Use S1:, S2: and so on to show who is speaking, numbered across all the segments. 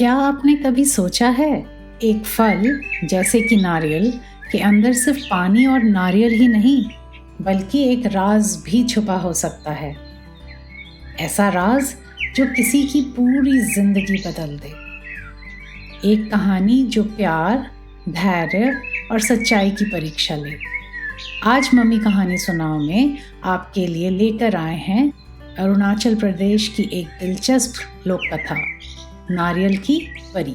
S1: क्या आपने कभी सोचा है, एक फल जैसे कि नारियल के अंदर सिर्फ पानी और नारियल ही नहीं बल्कि एक राज भी छुपा हो सकता है। ऐसा राज जो किसी की पूरी जिंदगी बदल दे। एक कहानी जो प्यार, धैर्य और सच्चाई की परीक्षा ले। आज मम्मी कहानी सुनाओ में आपके लिए लेकर आए हैं अरुणाचल प्रदेश की एक दिलचस्प लोक कथा, नारियल की परी।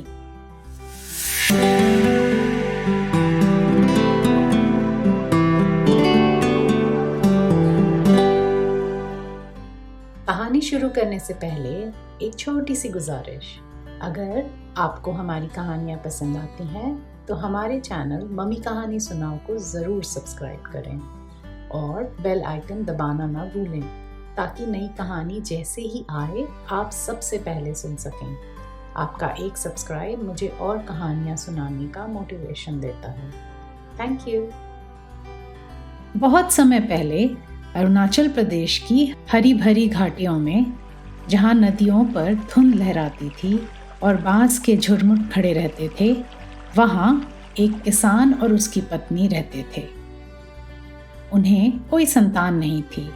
S1: कहानी शुरू करने से पहले एक छोटी सी गुजारिश। अगर आपको हमारी कहानियाँ पसंद आती हैं तो हमारे चैनल मम्मी कहानी सुनाओ को ज़रूर सब्सक्राइब करें और बेल आइकन दबाना ना भूलें ताकि नई कहानी जैसे ही आए आप सबसे पहले सुन सकें। आपका एक सब्सक्राइब मुझे और कहानियाँ सुनाने का मोटिवेशन देता है। Thank you. बहुत समय पहले अरुणाचल प्रदेश की हरी भरी घाटियों में, जहाँ नदियों पर धुंध लहराती थी और बांस के झुरमुट खड़े रहते थे, वहाँ एक किसान और उसकी पत्नी रहते थे। उन्हें कोई संतान नहीं थी,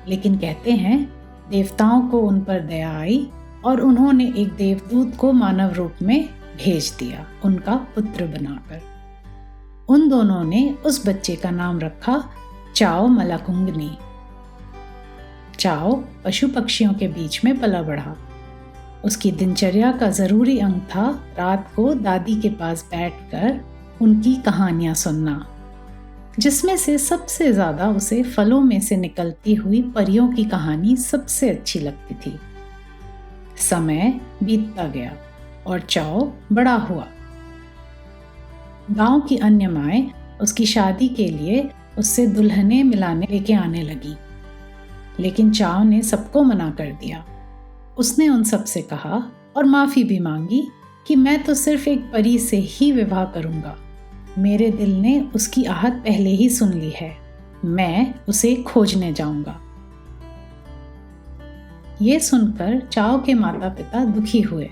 S1: लेकिन कहते हैं देवताओं को उन पर दया आई और उन्होंने एक देवदूत को मानव रूप में भेज दिया, उनका पुत्र बनाकर। उन दोनों ने उस बच्चे का नाम रखा चाओ मलाकुंगनी। चाओ पशु पक्षियों के बीच में पला बढ़ा। उसकी दिनचर्या का जरूरी अंग था रात को दादी के पास बैठकर उनकी कहानियां सुनना, जिसमें से सबसे ज्यादा उसे फलों में से निकलती हुई परियों की कहानी सबसे अच्छी लगती थी। समय बीतता गया और चाओ बड़ा हुआ। गांव की अन्य माएं उसकी शादी के लिए उससे दुल्हनें मिलाने लेके आने लगी, लेकिन चाओ ने सबको मना कर दिया। उसने उन सब से कहा और माफी भी मांगी कि मैं तो सिर्फ एक परी से ही विवाह करूंगा। मेरे दिल ने उसकी आहट पहले ही सुन ली है, मैं उसे खोजने जाऊंगा। ये सुनकर चाओ के माता पिता दुखी हुए,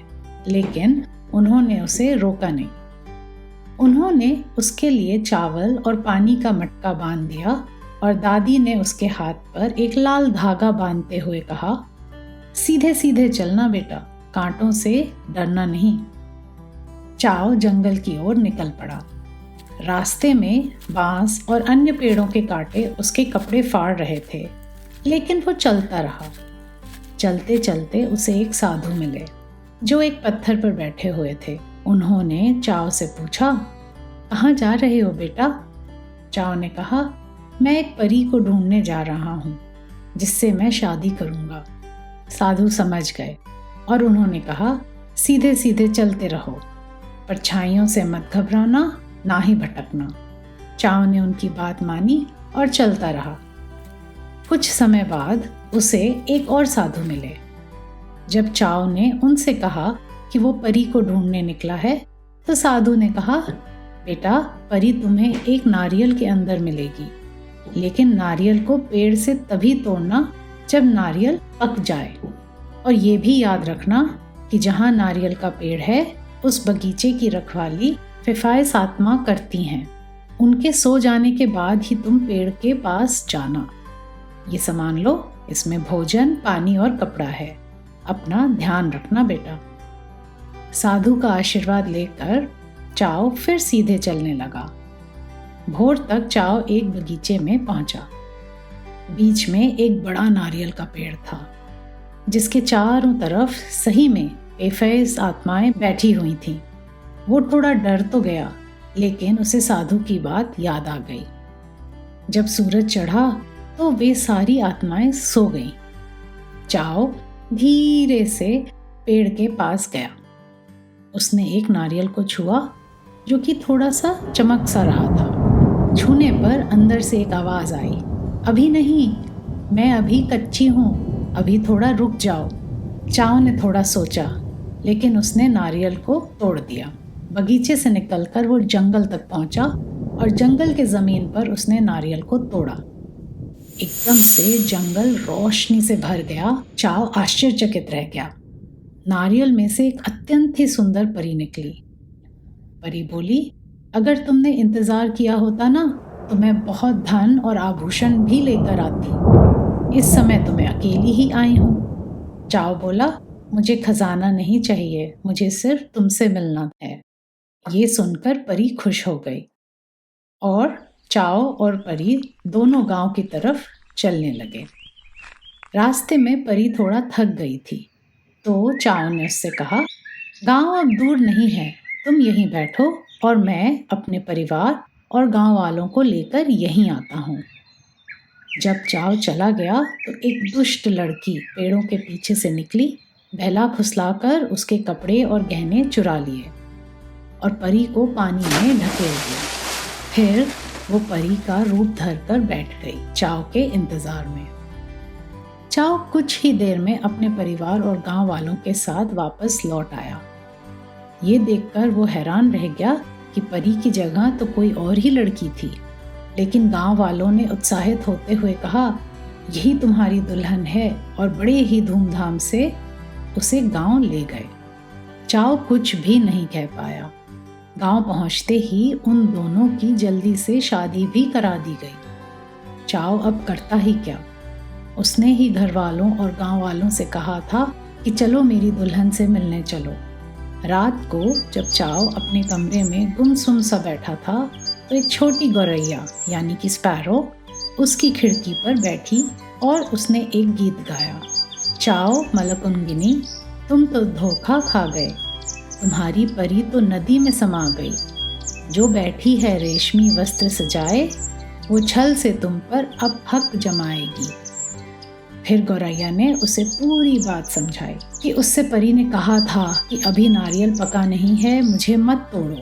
S1: लेकिन उन्होंने उसे रोका नहीं। उन्होंने उसके लिए चावल और पानी का मटका बांध दिया और दादी ने उसके हाथ पर एक लाल धागा बांधते हुए कहा, सीधे सीधे चलना बेटा, कांटों से डरना नहीं। चाओ जंगल की ओर निकल पड़ा। रास्ते में बांस और अन्य पेड़ों के कांटे उसके कपड़े फाड़ रहे थे, लेकिन वो चलता रहा। चलते चलते उसे एक साधु मिले जो एक पत्थर पर बैठे हुए थे। उन्होंने चाओ से पूछा, कहाँ जा रहे हो बेटा? चाओ ने कहा, मैं एक परी को ढूंढने जा रहा हूँ जिससे मैं शादी करूँगा। साधु समझ गए और उन्होंने कहा, सीधे सीधे चलते रहो, परछाइयों से मत घबराना, ना ही भटकना। चाओ ने उनकी बात मानी और चलता रहा। कुछ समय बाद उसे एक और साधु मिले। जब चाओ ने उनसे कहा कि वो परी को ढूंढने निकला है, तो साधु ने कहा, बेटा, परी तुम्हें एक नारियल के अंदर मिलेगी, लेकिन नारियल को पेड़ से तभी तोड़ना जब नारियल पक जाए। और ये भी याद रखना कि जहाँ नारियल का पेड़ है उस बगीचे की रखवाली फिफाइस आत्मा करती हैं। उनके सो जाने के बाद ही तुम पेड़ के पास जाना। ये सामान लो, इसमें भोजन, पानी और कपड़ा है। अपना ध्यान रखना बेटा। साधु का आशीर्वाद लेकर चाओ फिर सीधे चलने लगा। भोर तक चाओ एक बगीचे में पहुंचा। बीच में एक बड़ा नारियल का पेड़ था, जिसके चारों तरफ सही में बेफैज आत्माएं बैठी हुई थीं। वो थोड़ा डर तो गया, लेकिन उसे साधु की बात याद आ गई। जब सूरज चढ़ा तो वे सारी आत्माएं सो गईं। चाओ धीरे से पेड़ के पास गया। उसने एक नारियल को छुआ जो कि थोड़ा सा चमक सा रहा था। छूने पर अंदर से एक आवाज आई, अभी नहीं, मैं अभी कच्ची हूँ, अभी थोड़ा रुक जाओ। चाओ ने थोड़ा सोचा, लेकिन उसने नारियल को तोड़ दिया। बगीचे से निकलकर वो जंगल तक पहुंचा और जंगल के जमीन पर उसने नारियल को तोड़ा। एकदम से जंगल रोशनी से भर गया। चाओ आश्चर्यचकित रह गया। नारियल में से एक अत्यंत ही सुंदर परी निकली। परी बोली, अगर तुमने इंतजार किया होता ना तो मैं बहुत धन और आभूषण भी लेकर आती। इस समय तो मैं अकेली ही आई हूँ। चाओ बोला, मुझे खजाना नहीं चाहिए, मुझे सिर्फ तुमसे मिलना है। ये सुनकर परी खुश हो गई और चाओ और परी दोनों गांव की तरफ चलने लगे। रास्ते में परी थोड़ा थक गई थी, तो चाओ ने उससे कहा, गांव अब दूर नहीं है, तुम यहीं बैठो और मैं अपने परिवार और गांव वालों को लेकर यहीं आता हूँ। जब चाओ चला गया तो एक दुष्ट लड़की पेड़ों के पीछे से निकली, बहला फुसलाकर उसके कपड़े और गहने चुरा लिए और परी को पानी में ढकेल दिया। फिर वो परी का रूप धरकर बैठ गई चाओ के इंतजार में। चाओ कुछ ही देर में अपने परिवार और गांव वालों के साथ वापस लौट आया। ये देखकर वो हैरान रह गया कि परी की जगह तो कोई और ही लड़की थी, लेकिन गांव वालों ने उत्साहित होते हुए कहा, यही तुम्हारी दुल्हन है, और बड़े ही धूमधाम से उसे गांव ले गए। चाओ कुछ भी नहीं कह पाया। गांव पहुंचते ही उन दोनों की जल्दी से शादी भी करा दी गई। चाओ अब करता ही क्या? उसने ही घर वालों और गांव वालों से कहा था कि चलो मेरी दुल्हन से मिलने चलो। रात को जब चाओ अपने कमरे में गुमसुम सा बैठा था तो एक छोटी गौरैया यानी कि स्पैरो उसकी खिड़की पर बैठी और उसने एक गीत गाया। चाओ मलकुंगिनी, तुम तो धोखा खा गए, तुम्हारी परी तो नदी में समा गई। जो बैठी है रेशमी वस्त्र सजाए, वो छल से तुम पर अब हक जमाएगी। फिर गौरैया ने उसे पूरी बात समझाई कि उससे परी ने कहा था कि अभी नारियल पका नहीं है, मुझे मत तोड़ो।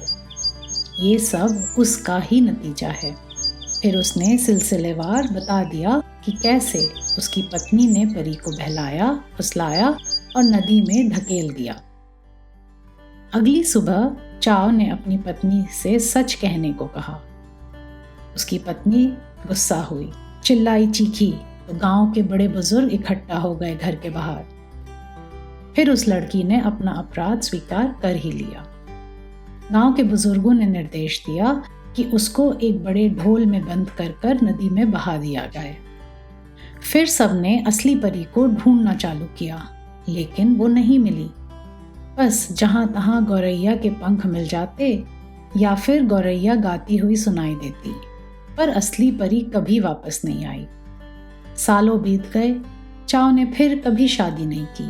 S1: ये सब उसका ही नतीजा है। फिर उसने सिलसिलेवार बता दिया कि कैसे उसकी पत्नी ने परी को बहलाया, फुसलाया और नदी में धकेल दिया। अगली सुबह चाओ ने अपनी पत्नी से सच कहने को कहा। उसकी पत्नी गुस्सा हुई, चिल्लाई, चीखी तो गांव के बड़े बुजुर्ग इकट्ठा हो गए घर के बाहर। फिर उस लड़की ने अपना अपराध स्वीकार कर ही लिया। गांव के बुजुर्गों ने निर्देश दिया कि उसको एक बड़े ढोल में बंद कर नदी में बहा दिया जाए। फिर सबने असली परी को ढूंढना चालू किया, लेकिन वो नहीं मिली। बस जहां तहां गौरैया के पंख मिल जाते या फिर गौरैया गाती हुई सुनाई देती, पर असली परी कभी वापस नहीं आई। सालों बीत गए, चाओ ने फिर कभी शादी नहीं की।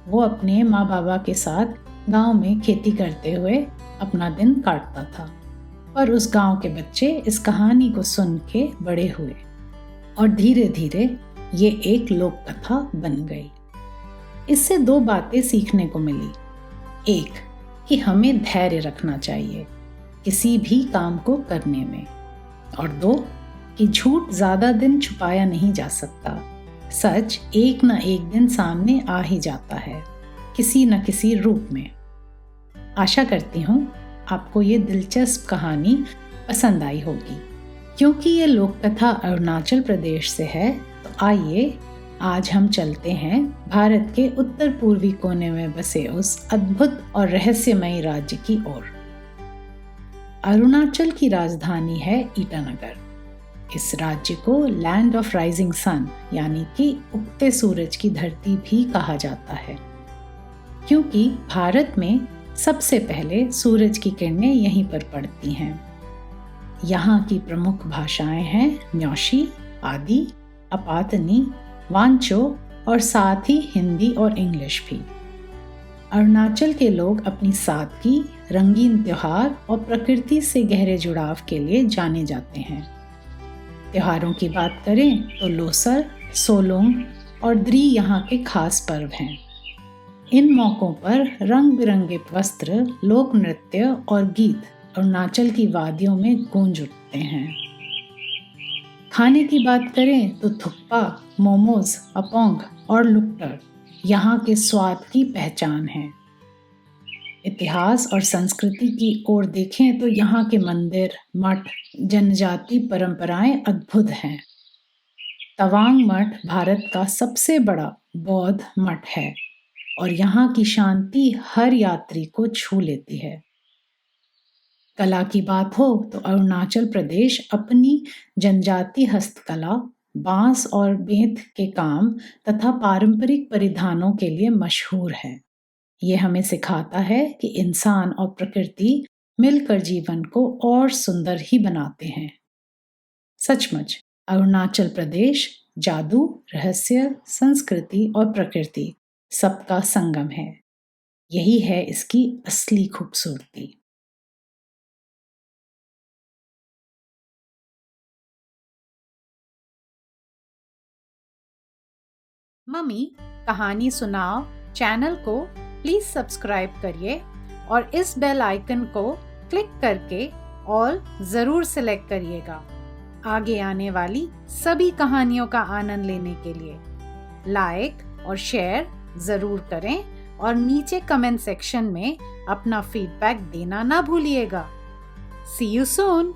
S1: वो अपने माँ बाबा के साथ गांव में खेती करते हुए अपना दिन काटता था, पर उस गांव के बच्चे इस कहानी को सुन के बड़े हुए और धीरे धीरे ये एक लोक कथा बन गई। इससे दो बातें सीखने को मिली। एक, कि हमें धैर्य रखना चाहिए किसी भी काम को करने में, और दो, कि झूठ ज्यादा दिन छुपाया नहीं जा सकता। सच एक न एक दिन सामने आ ही जाता है, किसी न किसी रूप में। आशा करती हूँ आपको ये दिलचस्प कहानी पसंद आई होगी। क्योंकि ये लोक कथा अरुणाचल प्रदेश से है, तो आइए आज हम चलते हैं भारत के उत्तर पूर्वी कोने में बसे उस अद्भुत और रहस्यमयी राज्य की ओर। अरुणाचल की राजधानी है ईटानगर। इस राज्य को लैंड ऑफ राइजिंग सन यानी कि उगते सूरज की धरती भी कहा जाता है, क्योंकि भारत में सबसे पहले सूरज की किरणें यहीं पर पड़ती हैं। यहाँ की प्रमुख भाषाएं हैं न्योशी, आदि, अपातनी, वांचो और साथ ही हिंदी और इंग्लिश भी। अरुणाचल के लोग अपनी सादगी, रंगीन त्योहार और प्रकृति से गहरे जुड़ाव के लिए जाने जाते हैं। त्योहारों की बात करें तो लोसर, सोलोंग और द्री यहाँ के खास पर्व हैं। इन मौक़ों पर रंग बिरंगे वस्त्र, लोक नृत्य और गीत अरुणाचल की वादियों में गूंज उठते हैं। खाने की बात करें तो थुक्पा, मोमोज, अपोंग और लुक्टर यहाँ के स्वाद की पहचान है। इतिहास और संस्कृति की ओर देखें तो यहाँ के मंदिर, मठ, जनजाति परंपराएं अद्भुत हैं। तवांग मठ भारत का सबसे बड़ा बौद्ध मठ है और यहाँ की शांति हर यात्री को छू लेती है। कला की बात हो तो अरुणाचल प्रदेश अपनी जनजाति हस्तकला, बांस और बेंत के काम तथा पारंपरिक परिधानों के लिए मशहूर है। ये हमें सिखाता है कि इंसान और प्रकृति मिलकर जीवन को और सुंदर ही बनाते हैं। सचमुच अरुणाचल प्रदेश जादू, रहस्य, संस्कृति और प्रकृति सबका संगम है। यही है इसकी असली खूबसूरती। मम्मी कहानी सुनाओ चैनल को प्लीज सब्सक्राइब करिए और इस बेल आइकन को क्लिक करके ऑल जरूर सिलेक्ट करिएगा आगे आने वाली सभी कहानियों का आनंद लेने के लिए। लाइक और शेयर जरूर करें और नीचे कमेंट सेक्शन में अपना फीडबैक देना ना भूलिएगा। सी यू सून।